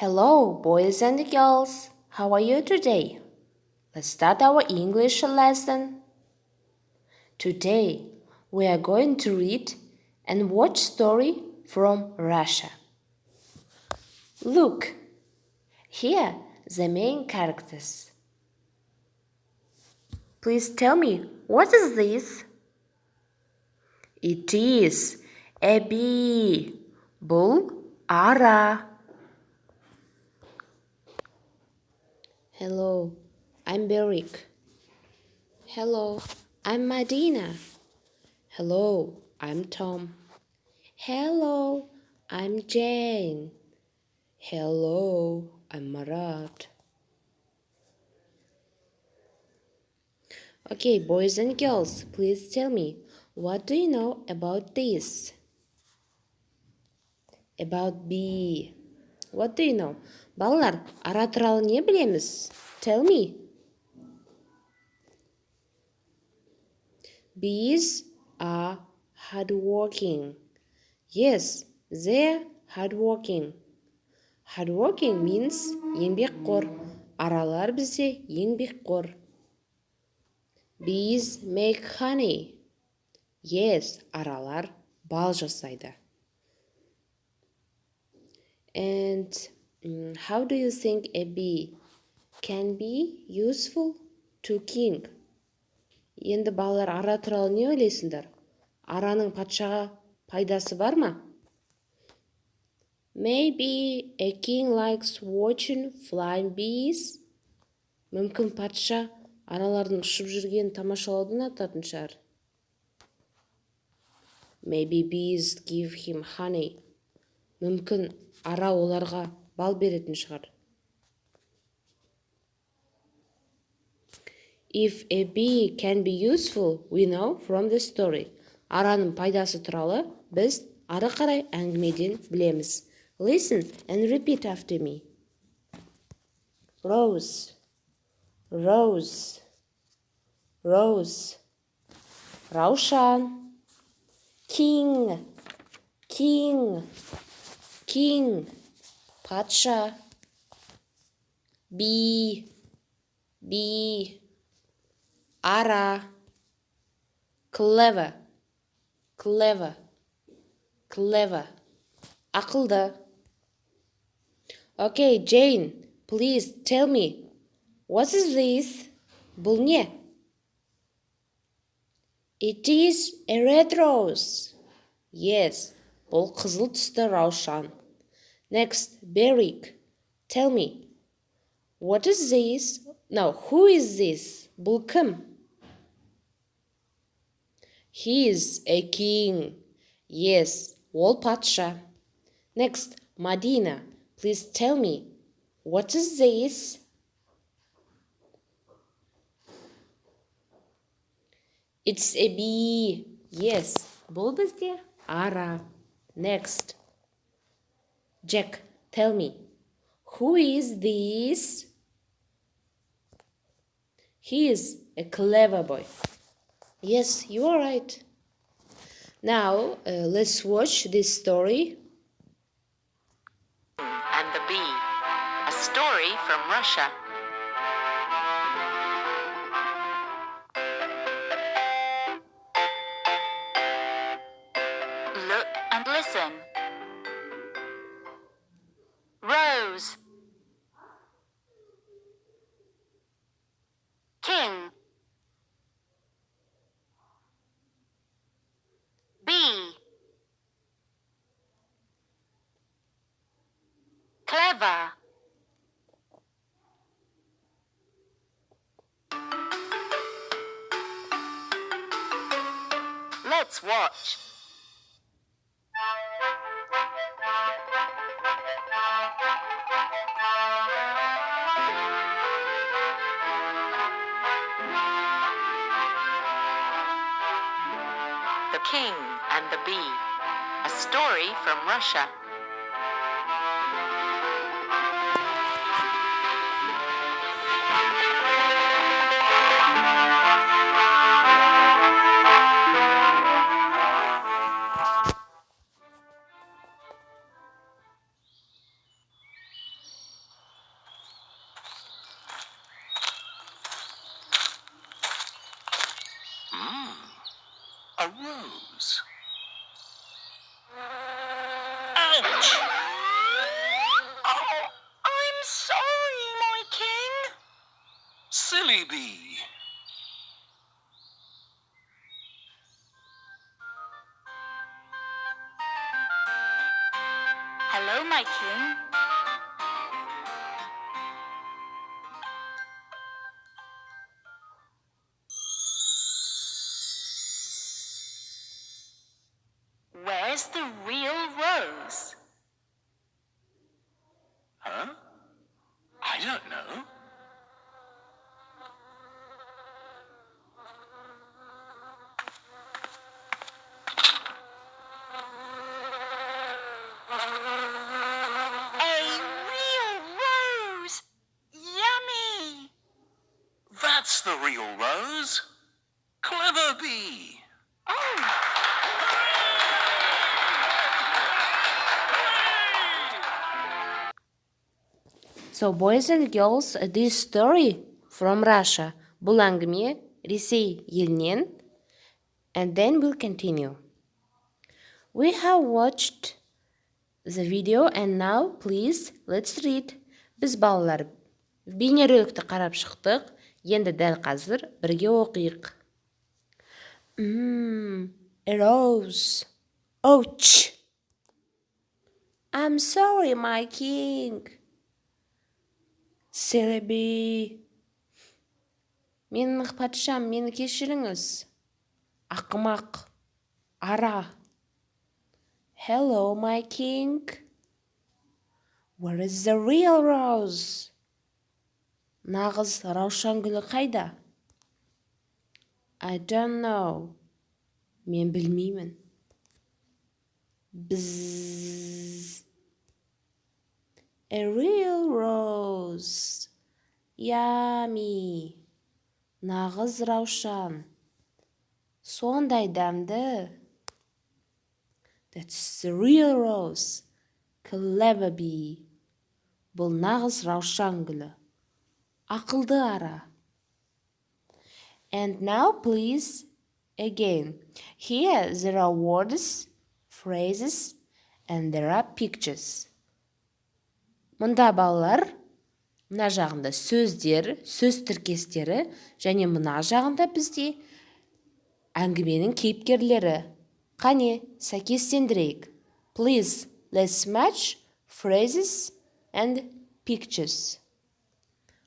Hello, boys and girls. How are you today? Let's start our English lesson. Today, we are going to read and watch story from Russia. Look, here the main characters. Please tell me, what is this? It is a bee. Бұл ара. Hello, I'm Berik. Hello, I'm Madina. Hello, I'm Tom. Hello, I'm Jane. Hello, I'm Marat. Okay, boys and girls, please tell me, what do you know about this? About bee. What do you know? Балалар, ара туралы не білеміз? Tell me. Bees are hardworking. Yes, they're hardworking. Hardworking means еңбекқор. Аралар бізде еңбекқор. Bees make honey. Yes, аралар бал жасайды. And how do you think a bee can be useful to king? Енді балалар ара туралы не ойлайсыңдар? Араның патшаға пайдасы бар ма? Maybe a king likes watching flying bees. Мүмкін патша аралардың ұшып жүргенін тамашалауды ұнататын шығар. Maybe bees give him honey. Мүмкін ара оларға бал беретін шығар. If a bee can be useful, we know from the story. Араның пайдасы туралы біз ары қарай әңгімеден білеміз. Listen and repeat after me. Rose, rose, rose. Раушан. King, king, king. Патша. Bee, bee. Ара. Clever, clever, clever. Ақылды. Okay, Jane, please tell me, what is this? Бұл не? It is a red rose. Yes, бұл қызыл түсті раушан. Next, Berik, tell me, what is this? No, who is this? Бұл кім? He is a king. Yes, ол патша. Next, Madina, please tell me, what is this? It's a bee. Yes, бұл бізде ара. Next, Jack, tell me, who is this? He is a clever boy. Yes, you are right. Now, let's watch this story. And the Bee, a story from Russia. Look and listen. Rose. King. Bee. Clever. Let's watch. The King and the Bee, a story from Russia. a rose. Ouch! Oh, I'm sorry, my king. Silly bee. Hello, my king. Where's the real rose? Huh? I don't know. A real rose! Yummy! That's the real rose. Clever bee. Oh, So, boys and girls, this story from Russia. Бұл әңгіме Ресей елінен. And then we'll continue. We have watched the video and now please let's read. Біз балалар бейнероликті қарап шықтық. Енді дәл қазір бірге оқиық. A rose. Ouch. I'm sorry, my king. Silly. Менің патшам, мені кешіріңіз. Ақымақ. Ара. Hello, my king. Where is the real rose? Нағыз раушан гүлі қайда? I don't know. Мен білмеймін. Bzzz. A real rose. Yummy. Нағыз раушан. Сондай дәмді. That's the real rose. Clever bee. Бұл нағыз раушан гүлі. Ақылды ара. And now please, again. Here there are words, phrases, and there are pictures. Мұнда балалар, мына жағында сөздер, сөз тіркестері, және мына жағында бізде әңгіменің кейіпкерлері. Қане, сәйкестендірейік. Please, let's match phrases and pictures.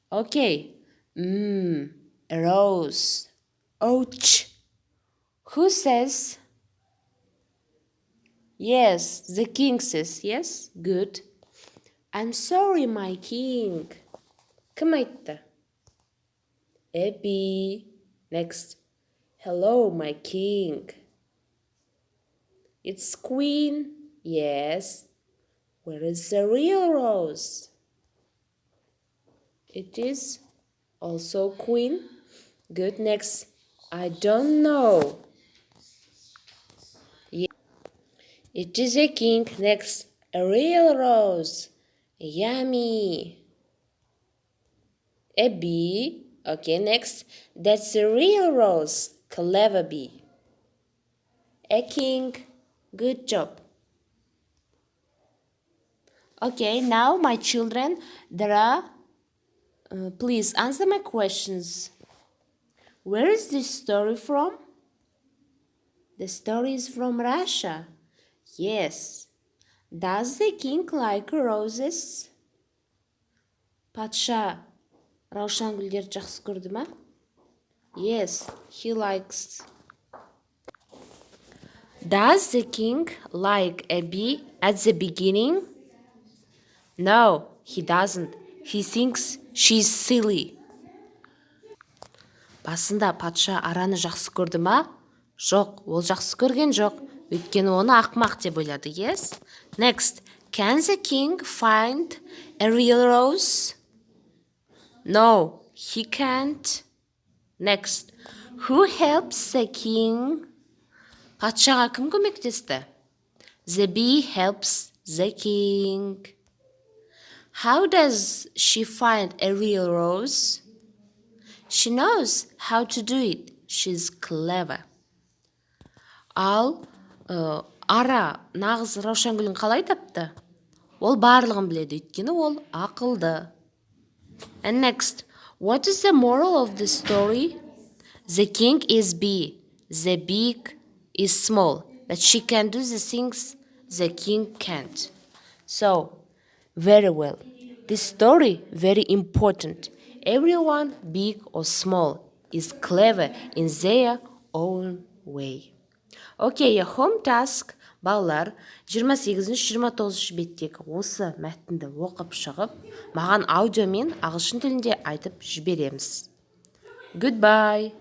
Okay. A rose. Ouch. Who says? Yes, the king says. Yes, good. I'm sorry, my king. Кім айтты? A bee. Next. Hello, my king. It's queen. Yes. Where is the real rose? It is also queen. Good. Next. I don't know. Yeah. It is a king. Next. A real rose. Yummy. A bee. Okay, next. That's a real rose. Clever bee. A king. Good job. Okay, now my children, there are, please answer my questions. Where is this story from? The story is from Russia. Yes. Does the king like roses? Патша раушан гүлдерді жақсы көрді ма? Yes, he likes. Does the king like a bee at the beginning? No, he doesn't. He thinks she's silly. Басында патша араны жақсы көрді ма? Жоқ, ол жақсы көрген жоқ. Өйткені оны ақымақ деп ойлады. Yes. Next, can the king find a real rose? No, he can't. Next, who helps the king? Патшаға кім көмектесті? The bee helps the king. How does she find a real rose? She knows how to do it. She's clever. Ал ара нағыз Раушангүлін қалай тапты? Ол барлығын біледі, өйткені ол ақылды. And next, what is the moral of the story? The king is big, the big is small, but she can do the things the king can't. So, very well. This story very important. Everyone, big or small, is clever in their own way. Okay, home task. Балалар, 28-29 беттегі осы мәтінді оқып шығып, маған аудиомен ағылшын тілінде айтып жібереміз. Goodbye!